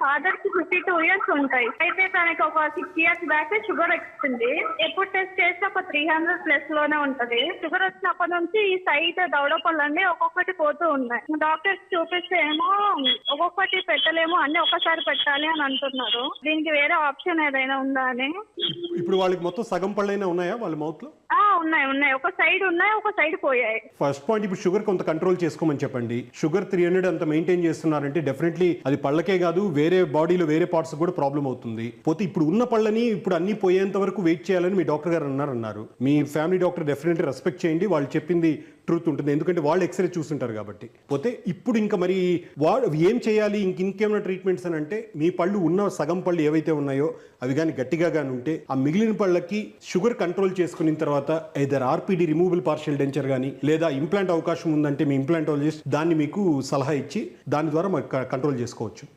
Father కి 52 years ఉంటాయి. అయితే తనకి ఒక 6 years బ్యాక్ షుగర్ వచ్చింది. ఎప్పుడు టెస్ట్ చేస్తే ఒక 300+ లోనే ఉంటది. షుగర్ వచ్చినప్పటి నుంచి ఈ సైడ్ దవడ పళ్ళండి ఒక్కొక్కటి పోతూ ఉన్నాయి. డాక్టర్స్ చూపిస్తే ఏమో ఒక్కొక్కటి పెట్టలేము, అన్ని ఒక్కసారి పెట్టాలి అని అంటున్నారు. దీనికి వేరే ఆప్షన్ ఏదైనా ఉందా అని. ఇప్పుడు వాళ్ళకి మొత్తం సగం పళ్ళైనా ఉన్నాయా వాళ్ళ మౌత్ లో? ఉన్నాయి. ఒక సైడ్ ఉన్నాయి, ఒక సైడ్ పోయాయి. ఫస్ట్ పాయింట్, ఇప్పుడు షుగర్ కొంత కంట్రోల్ చేసుకోమని చెప్పండి. షుగర్ 300 అంత మెయింటైన్ చేస్తున్నారంటే డెఫినెట్లీ అది పళ్ళకే కాదు వేరే బాడీలో వేరే పార్ట్స్ కూడా ప్రాబ్లం అవుతుంది. పోతే ఇప్పుడు ఉన్న పళ్ళని ఇప్పుడు అన్ని పోయేంత వరకు వెయిట్ చేయాలని మీ డాక్టర్ గారు అన్నారు. మీ ఫ్యామిలీ డాక్టర్ డెఫినెట్లీ రెస్పెక్ట్ చేయండి, వాళ్ళు చెప్పింది ట్రూత్ ఉంటుంది, ఎందుకంటే వాళ్ళు ఎక్స్రే చూస్తుంటారు కాబట్టి. పోతే ఇప్పుడు ఇంకా మరి ఏం చేయాలి, ఇంకేమైనా ట్రీట్మెంట్స్ అని అంటే మీ పళ్ళు ఉన్న సగం పళ్ళు ఏవైతే ఉన్నాయో అవి కానీ గట్టిగా కానీ ఉంటే ఆ మిగిలిన పళ్ళకి షుగర్ కంట్రోల్ చేసుకున్న తర్వాత ఐదర్ ఆర్పీడీ రిమూవబుల్ పార్షియల్ డెంచర్ కానీ లేదా ఇంప్లాంట్ అవకాశం ఉందంటే మీ ఇంప్లాంటాలజిస్ట్ దాన్ని మీకు సలహా ఇచ్చి దాని ద్వారా కంట్రోల్ చేసుకోవచ్చు.